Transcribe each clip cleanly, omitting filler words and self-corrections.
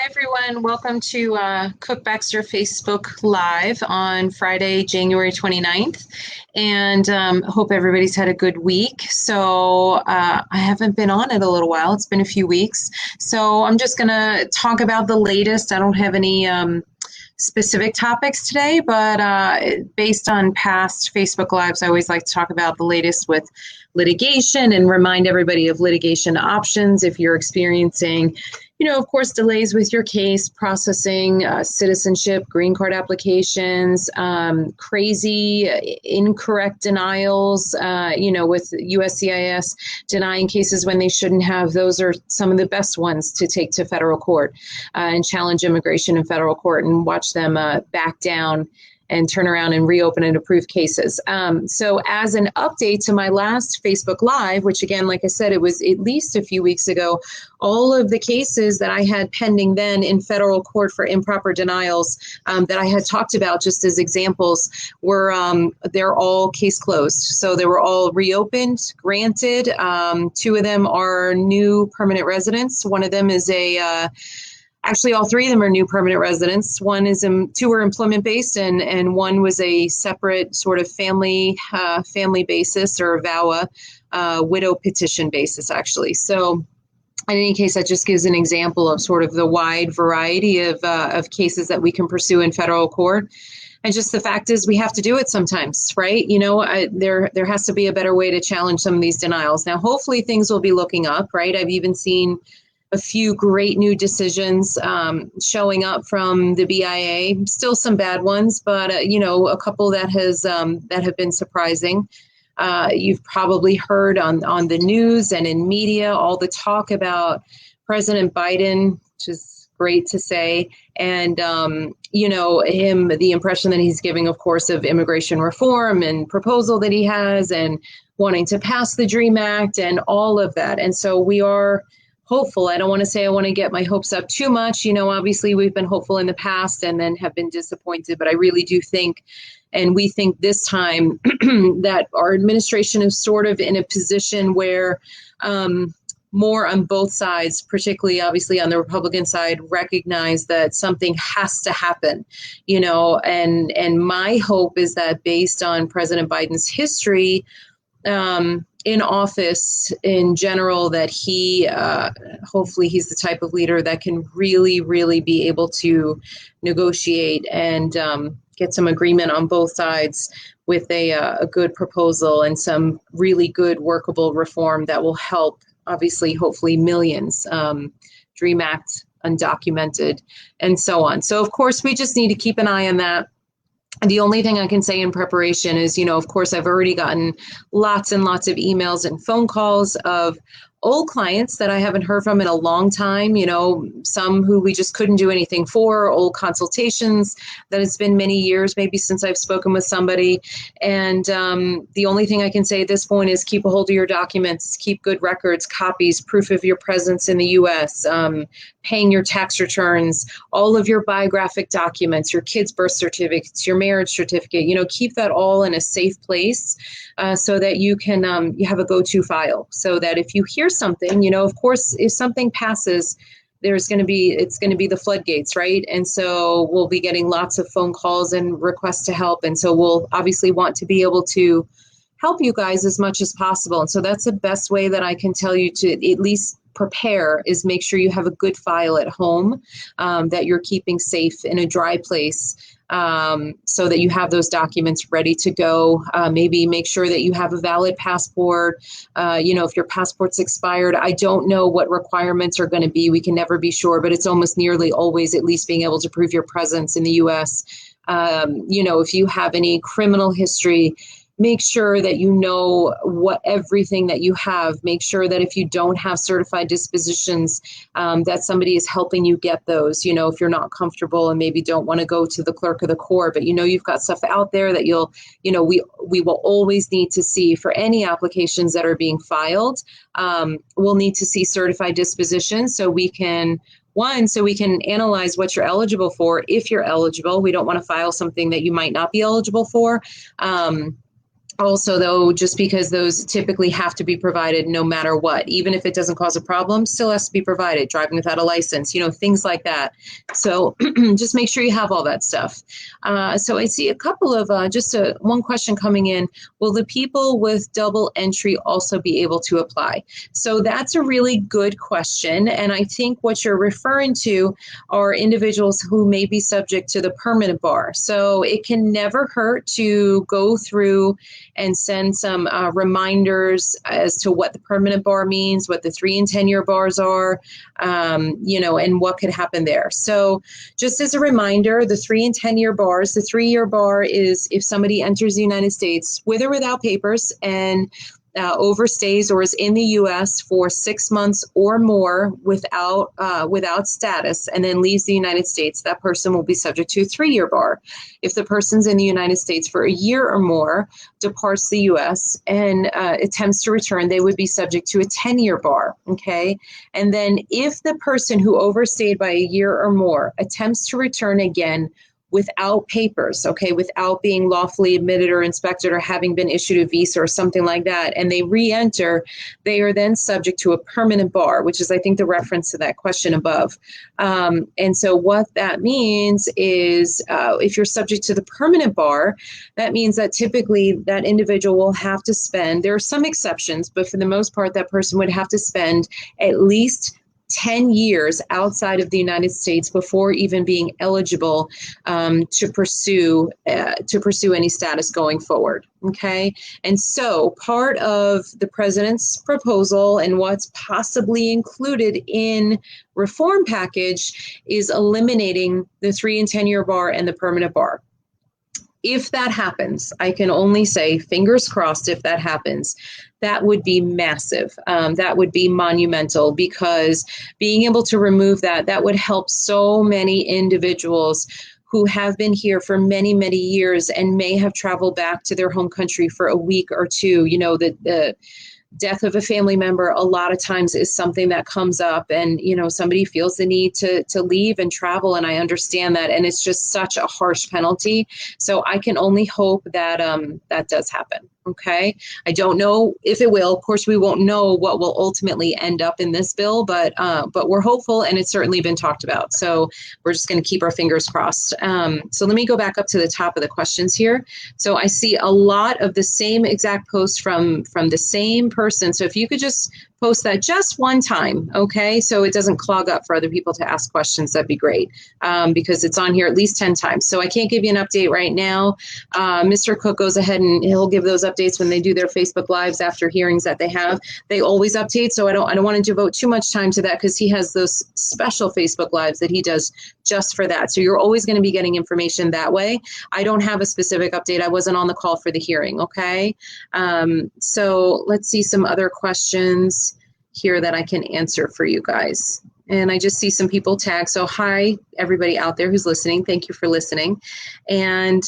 Hi, everyone. Welcome to Kuck Baxter Facebook Live on Friday, January 29th. And hope everybody's had a good week. So I haven't been on it a little while. It's been a few weeks. So I'm just going to talk about the latest. I don't have any specific topics today, but based on past Facebook Lives, I always like to talk about the latest with litigation and remind everybody of litigation options if you're experiencing, of course, delays with your case, processing, citizenship, green card applications, crazy, incorrect denials, with USCIS denying cases when they shouldn't have. Those are some of the best ones to take to federal court and challenge immigration in federal court and watch them back down and turn around and reopen and approve cases. So as an update to my last Facebook Live, which again, like I said, it was at least a few weeks ago, all of the cases that I had pending then in federal court for improper denials that I had talked about just as examples were, they're all case closed. So they were all reopened, granted. Two of them are new permanent residents. One of them is actually, all three of them are new permanent residents. Two are employment-based, and one was a separate sort of family basis or VAWA, widow petition basis, actually. So in any case, that just gives an example of sort of the wide variety of cases that we can pursue in federal court. And just the fact is we have to do it sometimes, right? There has to be a better way to challenge some of these denials. Now, hopefully things will be looking up, right? I've even seen a few great new decisions showing up from the BIA. Still some bad ones, but a couple that have been surprising. You've probably heard on the news and in media all the talk about President Biden, which is great to say, and the impression that he's giving, of course, of immigration reform and proposal that he has, and wanting to pass the DREAM Act and all of that. And so we are hopeful. I don't want to say I want to get my hopes up too much. Obviously we've been hopeful in the past and then have been disappointed, but I really do think, and we think this time that our administration is sort of in a position where more on both sides, particularly obviously on the Republican side, recognize that something has to happen, and my hope is that based on President Biden's history, in office in general, that he hopefully he's the type of leader that can really, really be able to negotiate and get some agreement on both sides with a good proposal and some really good workable reform that will help, obviously, hopefully millions, DREAM Act, undocumented, and so on. So, of course, we just need to keep an eye on that. The only thing I can say in preparation is, of course, I've already gotten lots and lots of emails and phone calls of old clients that I haven't heard from in a long time, some who we just couldn't do anything for, old consultations that it's been many years, maybe since I've spoken with somebody. And the only thing I can say at this point is keep a hold of your documents, keep good records, copies, proof of your presence in the U.S., paying your tax returns, all of your biographic documents, your kids' birth certificates, your marriage certificate, keep that all in a safe place so that you can you have a go-to file, so that if you hear something, of course, if something passes, it's going to be the floodgates, right? And so we'll be getting lots of phone calls and requests to help. And so we'll obviously want to be able to help you guys as much as possible. And so that's the best way that I can tell you to at least prepare, is make sure you have a good file at home that you're keeping safe in a dry place, so that you have those documents ready to go. Maybe make sure that you have a valid passport. If your passport's expired, I don't know what requirements are going to be. We can never be sure, but it's almost nearly always at least being able to prove your presence in the U.S. If you have any criminal history, make sure that everything that you have. Make sure that if you don't have certified dispositions, that somebody is helping you get those, if you're not comfortable and maybe don't want to go to the clerk of the court, but you've got stuff out there that we will always need to see for any applications that are being filed. We'll need to see certified dispositions so we can analyze what you're eligible for. If you're eligible, we don't want to file something that you might not be eligible for. Also, though, just because those typically have to be provided no matter what, even if it doesn't cause a problem, still has to be provided. Driving without a license, things like that. So just make sure you have all that stuff. So I see a couple of, one question coming in. Will the people with double entry also be able to apply? So that's a really good question. And I think what you're referring to are individuals who may be subject to the permanent bar. So it can never hurt to go through and send some reminders as to what the permanent bar means, what the 3 and 10-year bars are, and what could happen there. So just as a reminder, the 3 and 10-year bars, the 3-year bar is if somebody enters the United States with or without papers and overstays or is in the U.S. for 6 months or more without status and then leaves the United States, that person will be subject to a 3-year bar. If the person's in the United States for a year or more, departs the U.S. and attempts to return, they would be subject to a 10-year bar, okay? And then if the person who overstayed by a year or more attempts to return again without papers, okay, without being lawfully admitted or inspected or having been issued a visa or something like that, and they re-enter, they are then subject to a permanent bar, which is, I think, the reference to that question above. And so what that means is if you're subject to the permanent bar, that means that typically that individual will have to spend, there are some exceptions, but for the most part, that person would have to spend at least 10 years outside of the United States before even being eligible to pursue any status going forward. Okay, and so part of the president's proposal and what's possibly included in reform package is eliminating the 3 and 10-year bar and the permanent bar. If that happens, I can only say, fingers crossed, if that happens, that would be massive. That would be monumental, because being able to remove that would help so many individuals who have been here for many, many years and may have traveled back to their home country for a week or two. The death of a family member a lot of times is something that comes up, and somebody feels the need to leave and travel, and I understand that, and it's just such a harsh penalty. So I can only hope that that does happen. Okay, I don't know if it will. Of course, we won't know what will ultimately end up in this bill, but we're hopeful, and it's certainly been talked about. So we're just going to keep our fingers crossed. So let me go back up to the top of the questions here. So I see a lot of the same exact posts from the same person. So if you could just post that just one time, okay, so it doesn't clog up for other people to ask questions, that'd be great, because it's on here at least 10 times. So I can't give you an update right now. Mr. Kuck goes ahead and he'll give those updates when they do their Facebook Lives after hearings that they have. They always update, so I don't want to devote too much time to that, because he has those special Facebook Lives that he does just for that. So you're always going to be getting information that way. I don't have a specific update. I wasn't on the call for the hearing, okay? So let's see some other questions here that I can answer for you guys. And I just see some people tag. So hi, everybody out there who's listening. Thank you for listening. And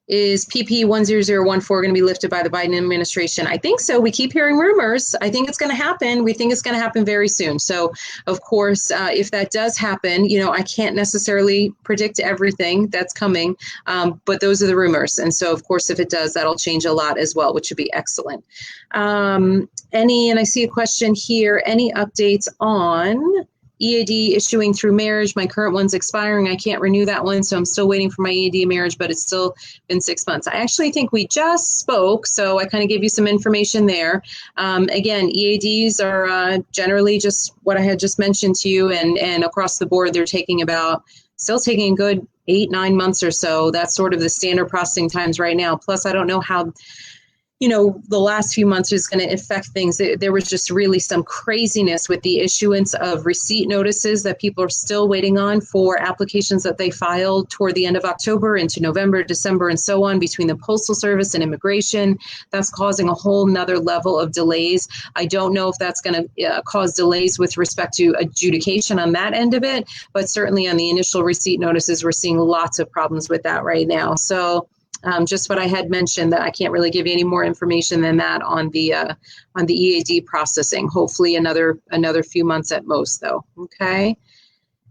is PP 10014 going to be lifted by the Biden administration? I think so. We keep hearing rumors. I think it's going to happen. We think it's going to happen very soon. So, of course, if that does happen, I can't necessarily predict everything that's coming, but those are the rumors. And so, of course, if it does, that'll change a lot as well, which would be excellent. And I see a question here, any updates on EAD issuing through marriage? My current one's expiring. I can't renew that one, so I'm still waiting for my EAD marriage, but it's still been 6 months. I actually think we just spoke, so I kind of gave you some information there. Again, EADs are generally just what I had just mentioned to you, and across the board, they're still taking a good 8-9 months or so. That's sort of the standard processing times right now. Plus, I don't know how the last few months is going to affect things. There was just really some craziness with the issuance of receipt notices that people are still waiting on for applications that they filed toward the end of October into November, December, and so on, between the Postal Service and immigration. That's causing a whole nother level of delays. I don't know if that's going to cause delays with respect to adjudication on that end of it, but certainly on the initial receipt notices, we're seeing lots of problems with that right now. So just what I had mentioned, that I can't really give you any more information than that on the EAD processing. Hopefully another few months at most, though. Okay.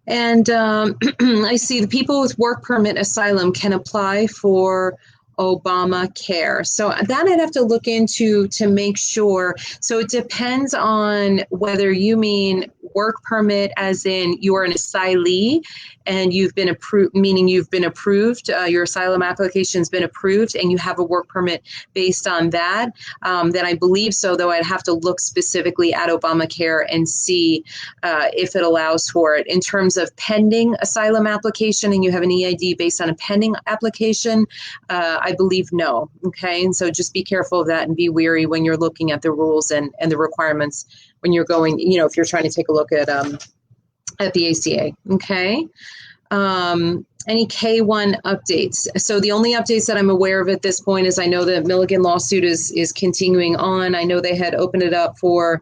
And I see the people with work permit asylum can apply for Obamacare. So that I'd have to look into to make sure. So it depends on whether you mean work permit as in you are an asylee and you've been approved, meaning you've been approved, your asylum application's been approved and you have a work permit based on that, then I believe so, though I'd have to look specifically at Obamacare and see if it allows for it. In terms of pending asylum application and you have an EID based on a pending application, I believe no. Okay, and so just be careful of that and be wary when you're looking at the rules and the requirements when you're going, if you're trying to take a look at the ACA. Okay. Any K-1 updates? So the only updates that I'm aware of at this point is I know the Milligan lawsuit is continuing on. I know they had opened it up for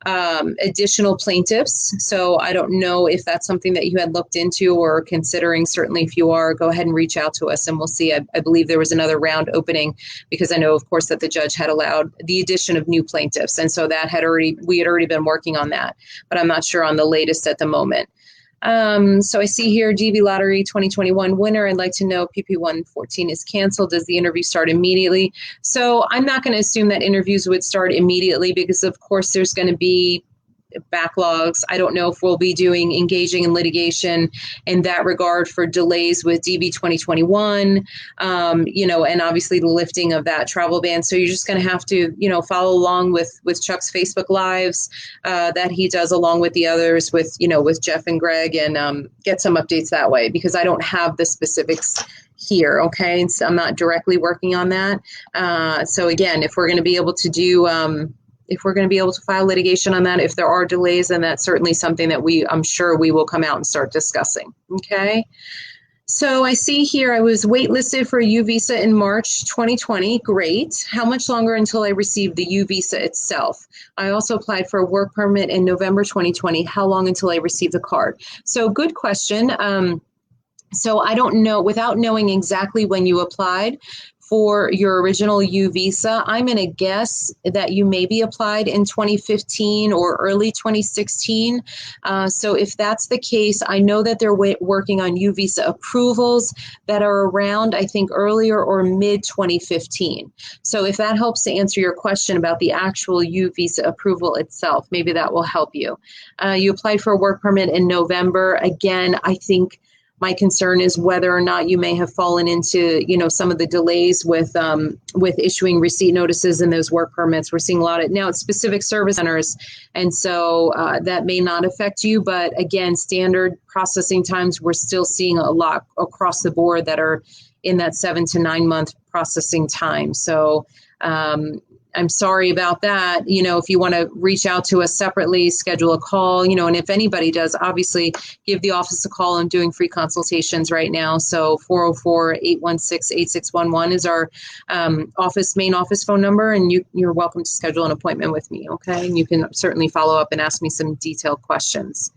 additional plaintiffs. So I don't know if that's something that you had looked into or considering. Certainly if you are, go ahead and reach out to us and we'll see. I believe there was another round opening because I know, of course, that the judge had allowed the addition of new plaintiffs. And so we had already been working on that, but I'm not sure on the latest at the moment. So I see here DV Lottery 2021 winner. I'd like to know PP 114 is canceled. Does the interview start immediately? So I'm not going to assume that interviews would start immediately because of course there's going to be backlogs. I don't know if we'll be engaging in litigation in that regard for delays with DV 2021, and obviously the lifting of that travel ban. So you're just going to have to, follow along with Chuck's Facebook Lives that he does along with the others with Jeff and Greg and get some updates that way because I don't have the specifics here. Okay. And so I'm not directly working on that. So again, if we're going to be able to file litigation on that, if there are delays, then that's certainly something that I'm sure we will come out and start discussing. Okay. So I see here I was waitlisted for a U visa in March 2020. Great. How much longer until I receive the U visa itself? I also applied for a work permit in November 2020. How long until I receive the card? So good question. So I don't know, without knowing exactly when you applied for your original U visa, I'm going to guess that you maybe applied in 2015 or early 2016. So if that's the case, I know that they're working on U visa approvals that are around, I think, earlier or mid 2015. So if that helps to answer your question about the actual U visa approval itself, maybe that will help you. You applied for a work permit in November. Again, I think my concern is whether or not you may have fallen into, some of the delays with issuing receipt notices and those work permits. We're seeing a lot of now it's specific service centers, and so that may not affect you. But again, standard processing times, we're still seeing a lot across the board that are in that 7 to 9 month processing time. So I'm sorry about that. If you want to reach out to us separately, schedule a call, and if anybody does, obviously give the office a call. I'm doing free consultations right now. So 404-816-8611 is our main office phone number, and you're welcome to schedule an appointment with me. Okay. And you can certainly follow up and ask me some detailed questions.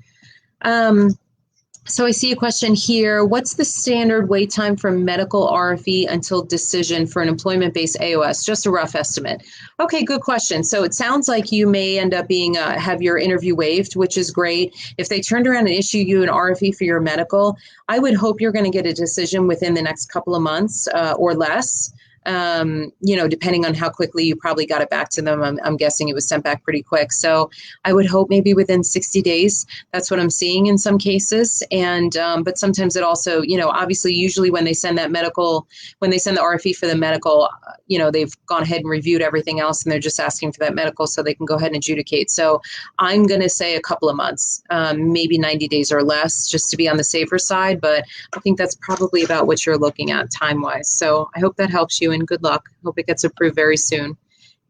So I see a question here. What's the standard wait time for medical RFE until decision for an employment-based AOS? Just a rough estimate. Okay, good question. So it sounds like you may end up have your interview waived, which is great. If they turned around and issued you an RFE for your medical, I would hope you're going to get a decision within the next couple of months or less. Depending on how quickly you probably got it back to them. I'm guessing it was sent back pretty quick. So I would hope maybe within 60 days. That's what I'm seeing in some cases. And but sometimes it also, obviously usually when they send the RFE for the medical, they've gone ahead and reviewed everything else and they're just asking for that medical so they can go ahead and adjudicate. So I'm going to say a couple of months, maybe 90 days or less, just to be on the safer side. But I think that's probably about what you're looking at time-wise. So I hope that helps you and good luck. Hope it gets approved very soon.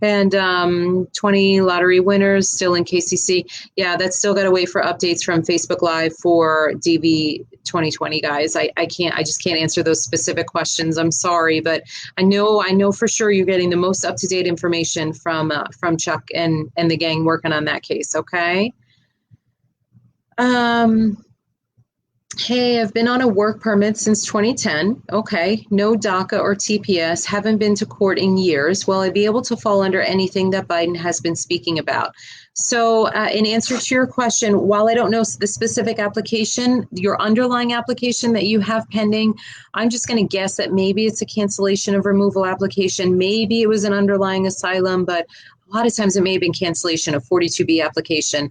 And 20 lottery winners still in KCC. Yeah, that's still got to wait for updates from Facebook Live for DV 2020, guys. I just can't answer those specific questions. I'm sorry, but I know for sure you're getting the most up-to-date information from Chuck and the gang working on that case. Okay. Hey, I've been on a work permit since 2010. Okay, no DACA or TPS, haven't been to court in years. Will I be able to fall under anything that Biden has been speaking about? So, in answer to your question, while I don't know the specific application, your underlying application that you have pending, I'm just going to guess that maybe it's a cancellation of removal application. Maybe it was an underlying asylum, but a lot of times it may have been cancellation of 42B application.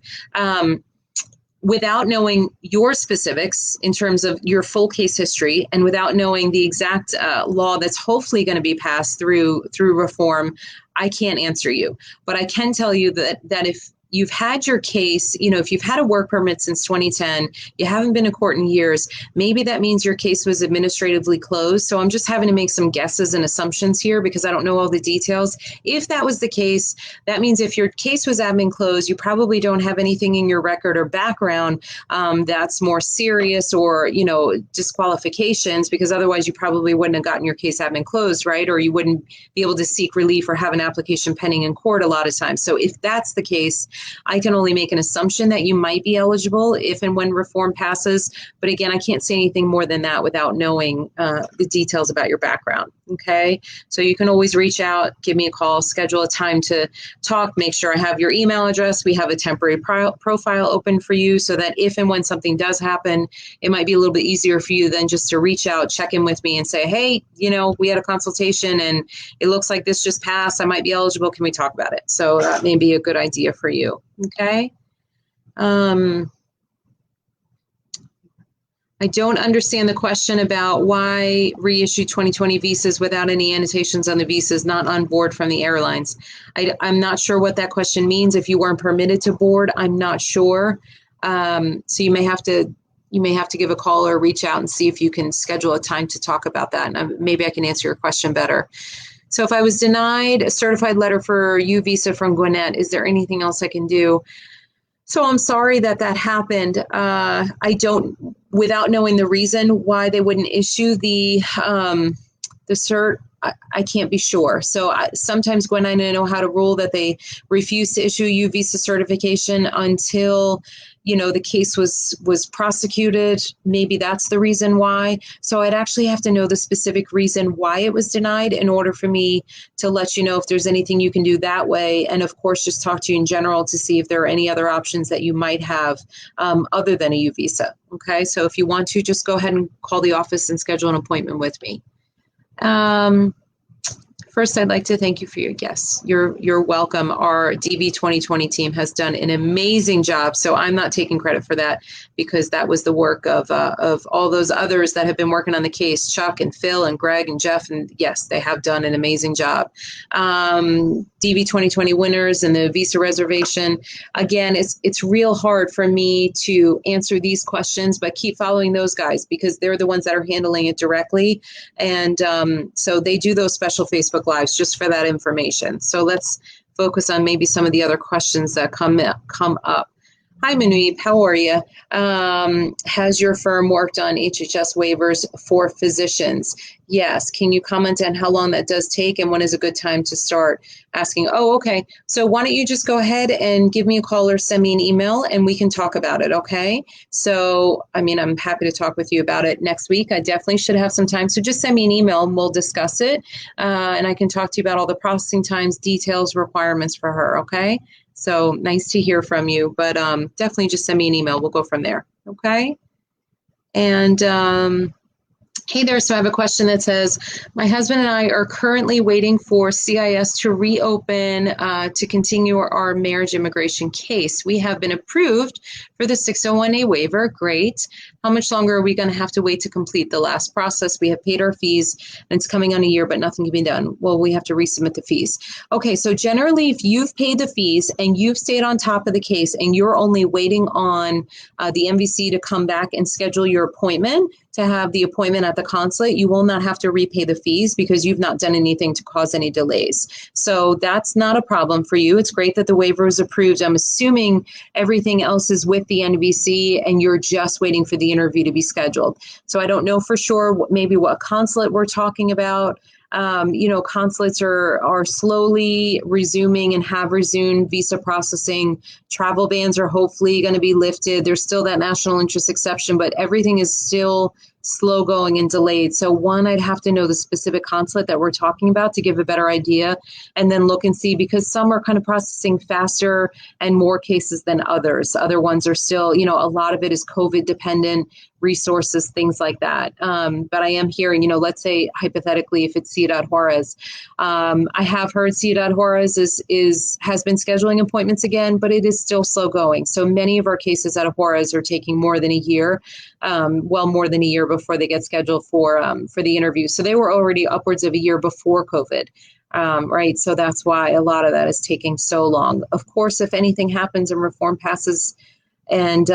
Without knowing your specifics in terms of your full case history and without knowing the exact law that's hopefully going to be passed through reform, I can't answer you. But I can tell you that if you've had your case, if you've had a work permit since 2010, you haven't been to court in years, maybe that means your case was administratively closed. So I'm just having to make some guesses and assumptions here because I don't know all the details. If that was the case, that means if your case was admin closed, you probably don't have anything in your record or background that's more serious or, disqualifications, because otherwise you probably wouldn't have gotten your case admin closed, right? Or you wouldn't be able to seek relief or have an application pending in court a lot of times. So if that's the case, I can only make an assumption that you might be eligible if and when reform passes. But again, I can't say anything more than that without knowing the details about your background. Okay. So you can always reach out, give me a call, schedule a time to talk, make sure I have your email address. We have a temporary profile open for you so that if and when something does happen, it might be a little bit easier for you than just to reach out, check in with me and say, hey, we had a consultation and it looks like this just passed. I might be eligible. Can we talk about it? So that may be a good idea for you. Okay. I don't understand the question about why reissue 2020 visas without any annotations on the visas not on board from the airlines. I'm not sure what that question means. If you weren't permitted to board, I'm not sure. So you may have to give a call or reach out and see if you can schedule a time to talk about that. And maybe I can answer your question better. So if I was denied a certified letter for U visa from Gwinnett, is there anything else I can do? So I'm sorry that happened. Without knowing the reason why they wouldn't issue the cert, I can't be sure. So sometimes Gwen, I know how to rule that they refuse to issue U visa certification until the case was prosecuted. Maybe that's the reason why. So I'd actually have to know the specific reason why it was denied in order for me to let you know if there's anything you can do that way. And of course, just talk to you in general to see if there are any other options that you might have other than a U visa. Okay, so if you want to, just go ahead and call the office and schedule an appointment with me. First, I'd like to thank you for your guests. You're welcome. Our DV 2020 team has done an amazing job. So I'm not taking credit for that because that was the work of all those others that have been working on the case, Chuck and Phil and Greg and Jeff. And yes, they have done an amazing job. DV 2020 winners and the visa reservation. Again, it's real hard for me to answer these questions, but keep following those guys because they're the ones that are handling it directly. And so they do those special Facebook Lives just for that information. So let's focus on maybe some of the other questions that come up. Hi, Manweeb, how are you? Has your firm worked on HHS waivers for physicians? Yes. Can you comment on how long that does take and when is a good time to start asking? Oh, okay. So why don't you just go ahead and give me a call or send me an email and we can talk about it, okay? So, I'm happy to talk with you about it next week. I definitely should have some time. So just send me an email and we'll discuss it. And I can talk to you about all the processing times, details, requirements for her, okay? So nice to hear from you, but definitely just send me an email. We'll go from there, okay? And hey there, so I have a question that says, my husband and I are currently waiting for CIS to reopen to continue our marriage immigration case. We have been approved for the 601A waiver. Great. How much longer are we going to have to wait to complete the last process? We have paid our fees and it's coming on a year, but nothing can be done. Well, we have to resubmit the fees. Okay, so generally, if you've paid the fees and you've stayed on top of the case and you're only waiting on the MVC to come back and schedule your appointment, to have the appointment at the consulate, you will not have to repay the fees because you've not done anything to cause any delays. So that's not a problem for you. It's great that the waiver is approved. I'm assuming everything else is with the NVC and you're just waiting for the interview to be scheduled. So I don't know for sure maybe what consulate we're talking about. Consulates are slowly resuming and have resumed visa processing. Travel bans are hopefully going to be lifted. There's still that national interest exception, but everything is still slow going and delayed. So one, I'd have to know the specific consulate that we're talking about to give a better idea, and then look and see, because some are kind of processing faster and more cases than others. Other ones are still, a lot of it is COVID dependent, resources, things like that. But I am hearing, let's say hypothetically, if it's Ciudad Juarez, I have heard Ciudad Juarez has been scheduling appointments again, but it is still slow going. So many of our cases out of Juarez are taking more than a year, more than a year before they get scheduled for the interview. So they were already upwards of a year before COVID. Right. So that's why a lot of that is taking so long. Of course, if anything happens and reform passes and,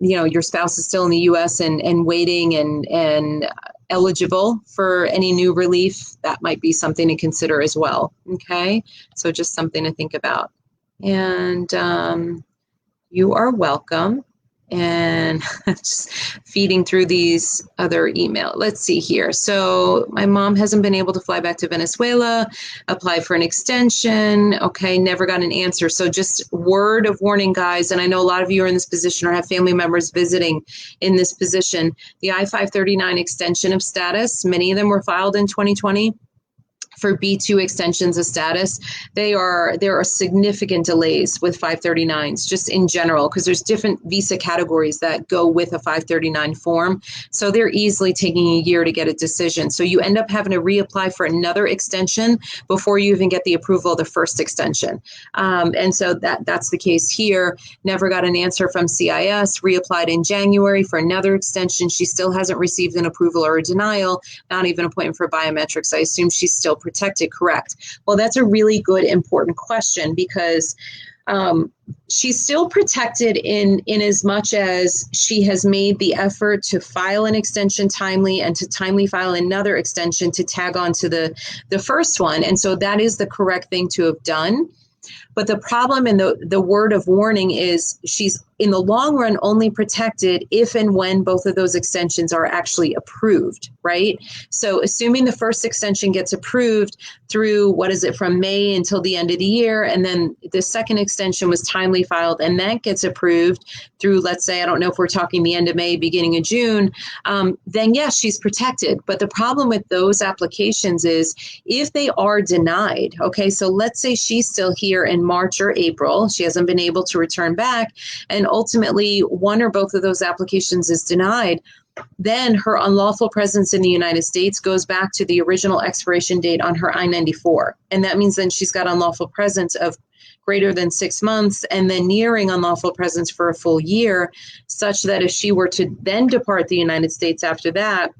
your spouse is still in the U.S. and waiting and eligible for any new relief, that might be something to consider as well. Okay. So just something to think about. And you are welcome. And just feeding through these other emails. Let's see here. So my mom hasn't been able to fly back to Venezuela, apply for an extension. Okay, never got an answer. So just word of warning, guys. And I know a lot of you are in this position or have family members visiting in this position. The I-539 extension of status, many of them were filed in 2020. For B2 extensions of status, there are significant delays with 539s just in general, because there's different visa categories that go with a 539 form. So they're easily taking a year to get a decision. So you end up having to reapply for another extension before you even get the approval of the first extension. And so that's the case here. Never got an answer from CIS, reapplied in January for another extension. She still hasn't received an approval or a denial, not even an appointment for biometrics. I assume she's still protected, correct? Well, that's a really good, important question, because she's still protected in as much as she has made the effort to file an extension timely and to timely file another extension to tag on to the first one. And so that is the correct thing to have done. But the problem and the word of warning is she's in the long run only protected if and when both of those extensions are actually approved, right? So assuming the first extension gets approved through, from May until the end of the year, and then the second extension was timely filed and that gets approved through, let's say, I don't know if we're talking the end of May, beginning of June, then yes, she's protected. But the problem with those applications is if they are denied, okay, so let's say she's still here in March or April, she hasn't been able to return back, and ultimately one or both of those applications is denied, then her unlawful presence in the United States goes back to the original expiration date on her I-94. And that means then she's got unlawful presence of greater than 6 months and then nearing unlawful presence for a full year, such that if she were to then depart the United States after that,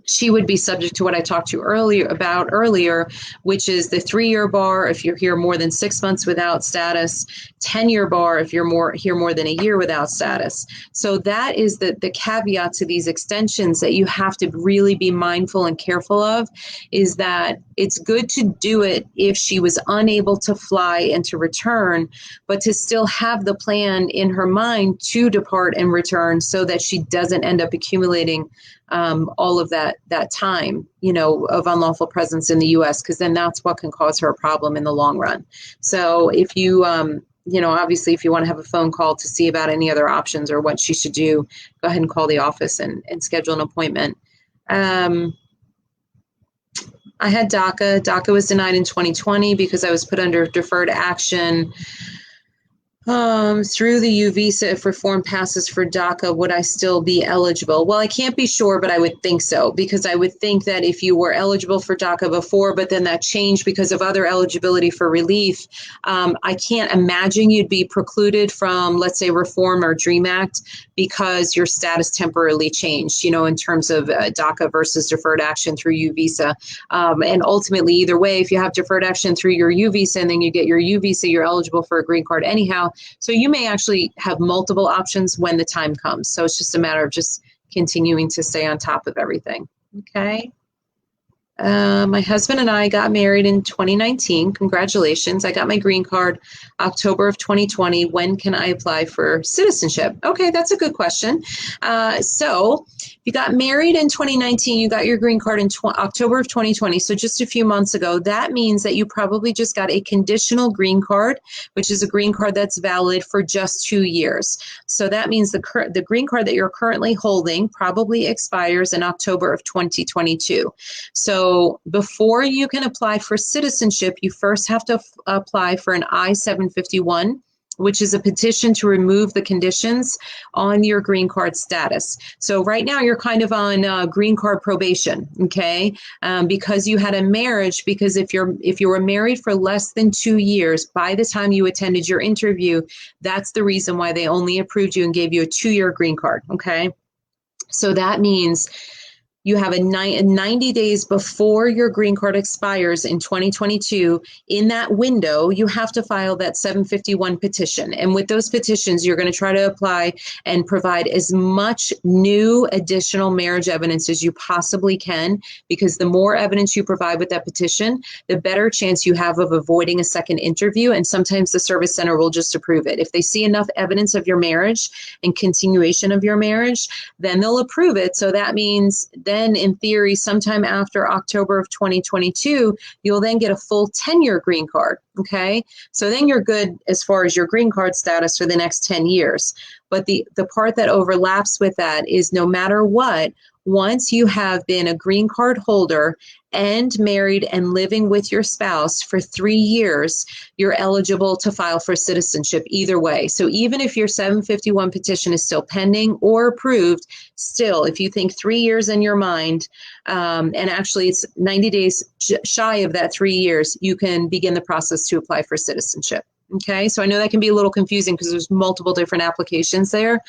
she would be subject to what I talked to earlier, which is the 3-year bar if you're here more than 6 months without status, 10-year bar if you're here more than a year without status. So that is the caveat to these extensions that you have to really be mindful and careful of, is that it's good to do it if she was unable to fly and to return, but to still have the plan in her mind to depart and return so that she doesn't end up accumulating all of that time, of unlawful presence in the U.S., because then that's what can cause her a problem in the long run. So if you, obviously, if you want to have a phone call to see about any other options or what she should do, go ahead and call the office and schedule an appointment. I had DACA. DACA was denied in 2020 because I was put under deferred action through the U visa. If reform passes for DACA, would I still be eligible? Well, I can't be sure, but I would think so, because I would think that if you were eligible for DACA before, but then that changed because of other eligibility for relief, I can't imagine you'd be precluded from, let's say, reform or DREAM Act because your status temporarily changed, in terms of DACA versus deferred action through U visa. And ultimately, either way, if you have deferred action through your U visa and then you get your U visa, you're eligible for a green card anyhow. So you may actually have multiple options when the time comes. So it's just a matter of just continuing to stay on top of everything. Okay. My husband and I got married in 2019. Congratulations. I got my green card October of 2020. When can I apply for citizenship? Okay, that's a good question. So you got married in 2019, you got your green card in October of 2020, so just a few months ago. That means that you probably just got a conditional green card, which is a green card that's valid for just 2 years. So that means the green card that you're currently holding probably expires in October of 2022. So before you can apply for citizenship, you first have to apply for an I-751, which is a petition to remove the conditions on your green card status. So right now you're kind of on green card probation, okay? Because you had a marriage, because if you were married for less than 2 years, by the time you attended your interview, that's the reason why they only approved you and gave you a 2-year green card, okay? So that means you have a 90 days before your green card expires in 2022. In that window, you have to file that 751 petition. And with those petitions, you're going to try to apply and provide as much new additional marriage evidence as you possibly can, because the more evidence you provide with that petition, the better chance you have of avoiding a second interview. And sometimes the service center will just approve it. If they see enough evidence of your marriage and continuation of your marriage, then they'll approve it. So that means then in theory, sometime after October of 2022, you'll then get a full 10-year green card, okay? So then you're good as far as your green card status for the next 10 years. But the part that overlaps with that is no matter what, once you have been a green card holder and married and living with your spouse for 3 years, you're eligible to file for citizenship either way. So even if your 751 petition is still pending or approved, still, if you think 3 years in your mind, and actually it's 90 days shy of that 3 years, you can begin the process to apply for citizenship. Okay, so I know that can be a little confusing because there's multiple different applications there.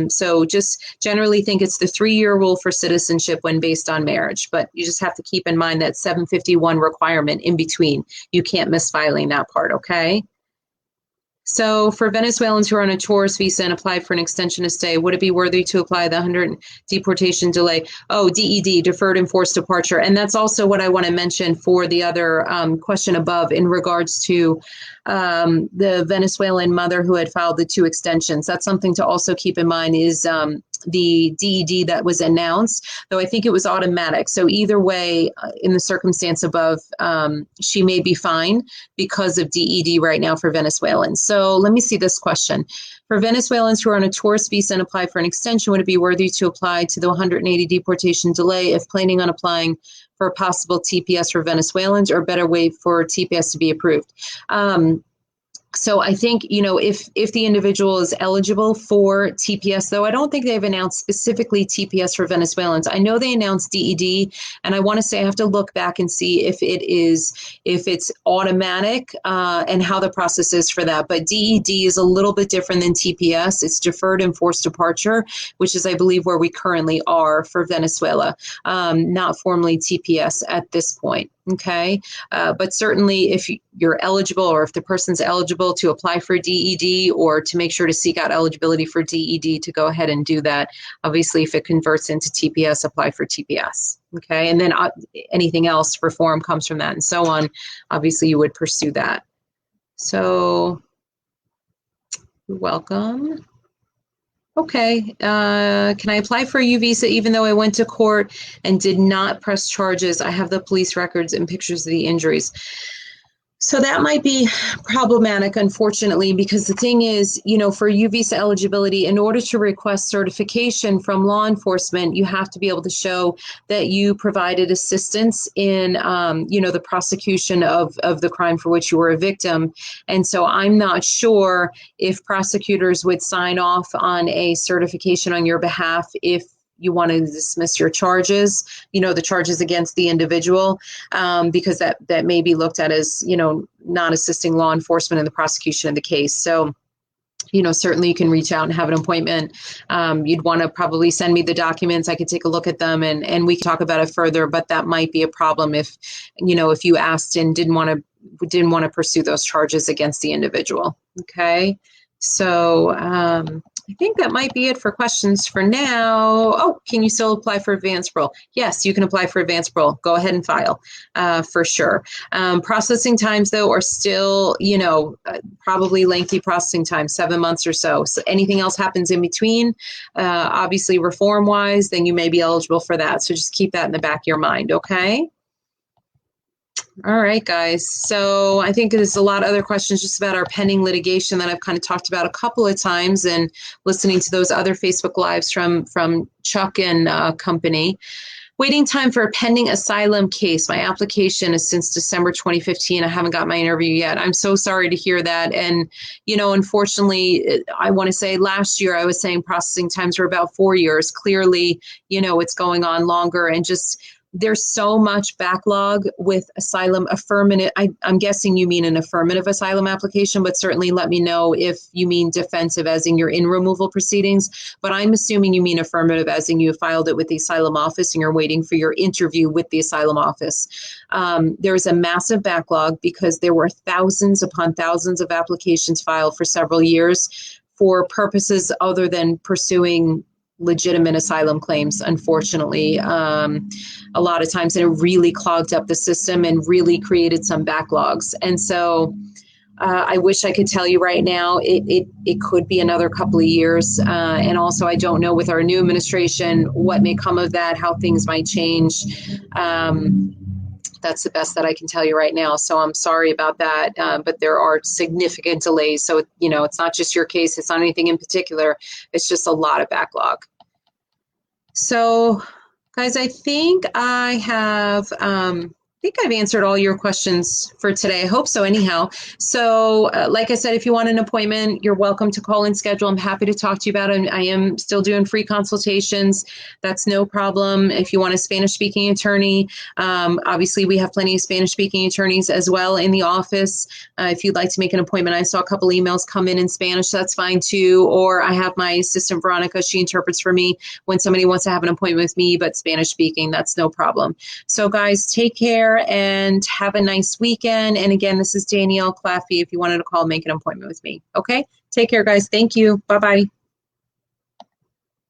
So just generally think it's the 3-year rule for citizenship when based on marriage, but you just have to keep in mind that 751 requirement in between. You can't miss filing that part, okay? So for Venezuelans who are on a tourist visa and apply for an extension of stay, would it be worthy to apply the 100 deportation delay? Oh, DED, deferred enforced departure. And that's also what I want to mention for the other question above in regards to the Venezuelan mother who had filed the 2 extensions. That's something to also keep in mind is the DED that was announced, though I think it was automatic. So either way, in the circumstance above, she may be fine because of DED right now for Venezuelans. So let me see this question. For Venezuelans who are on a tourist visa and apply for an extension, would it be worthy to apply to the 180 deportation delay if planning on applying for a possible TPS for Venezuelans, or better wait for TPS to be approved? So I think, you know, if the individual is eligible for TPS, though I don't think they've announced specifically TPS for Venezuelans. I know they announced DED, and I want to say I have to look back and see if it's automatic and how the process is for that. But DED is a little bit different than TPS. It's deferred enforced departure, which is, I believe, where we currently are for Venezuela, not formally TPS at this point. Okay, but certainly if you're eligible, or if the person's eligible to apply for DED, or to make sure to seek out eligibility for DED, to go ahead and do that. Obviously, if it converts into TPS, apply for TPS. Okay, and then anything else, reform comes from that and so on. Obviously, you would pursue that. So, you're welcome. Okay, can I apply for a U visa even though I went to court and did not press charges? I have the police records and pictures of the injuries. So that might be problematic, unfortunately, because the thing is, you know, for U visa eligibility, in order to request certification from law enforcement, you have to be able to show that you provided assistance in, you know, the prosecution of the crime for which you were a victim. And so I'm not sure if prosecutors would sign off on a certification on your behalf if you want to dismiss your charges, you know, the charges against the individual, because that may be looked at as, you know, not assisting law enforcement in the prosecution of the case. So, you know, certainly you can reach out and have an appointment. You'd want to probably send me the documents. I could take a look at them and we can talk about it further, but that might be a problem if, you know, if you asked and didn't want to pursue those charges against the individual. Okay. So, I think that might be it for questions for now. Oh, can you still apply for advanced parole? Yes, you can apply for advanced parole. Go ahead and file for sure. Processing times, though, are still, probably lengthy processing time, 7 months or so. So anything else happens in between, obviously reform-wise, then you may be eligible for that. So just keep that in the back of your mind, okay? All right, guys. So I think there's a lot of other questions just about our pending litigation that I've kind of talked about a couple of times, and listening to those other Facebook Lives from Chuck and company. Waiting time for a pending asylum case. My application is since December 2015. I haven't got my interview yet. I'm so sorry to hear that. And, unfortunately, I want to say last year I was saying processing times were about 4 years. Clearly, it's going on longer, and just there's so much backlog with asylum affirmative. I'm guessing you mean an affirmative asylum application, but certainly let me know if you mean defensive as in you're in removal proceedings. But I'm assuming you mean affirmative as in you filed it with the asylum office and you're waiting for your interview with the asylum office. There's a massive backlog because there were thousands upon thousands of applications filed for several years for purposes other than pursuing legitimate asylum claims, unfortunately, a lot of times, and it really clogged up the system and really created some backlogs. And so I wish I could tell you right now, it could be another couple of years. And also, I don't know with our new administration, what may come of that, how things might change. That's the best that I can tell you right now. So I'm sorry about that. But there are significant delays. So, it's not just your case. It's not anything in particular. It's just a lot of backlog. So, guys, I think I've answered all your questions for today. I hope so anyhow. So like I said, if you want an appointment, you're welcome to call and schedule. I'm happy to talk to you about it. I am still doing free consultations. That's no problem. If you want a Spanish speaking attorney, obviously we have plenty of Spanish speaking attorneys as well in the office. If you'd like to make an appointment, I saw a couple emails come in Spanish. That's fine too. Or I have my assistant Veronica. She interprets for me when somebody wants to have an appointment with me, but Spanish speaking, that's no problem. So guys, take care and have a nice weekend. And again, this is Danielle Claffey. If you wanted to call, make an appointment with me. Okay? Take care, guys. Thank you. Bye-bye.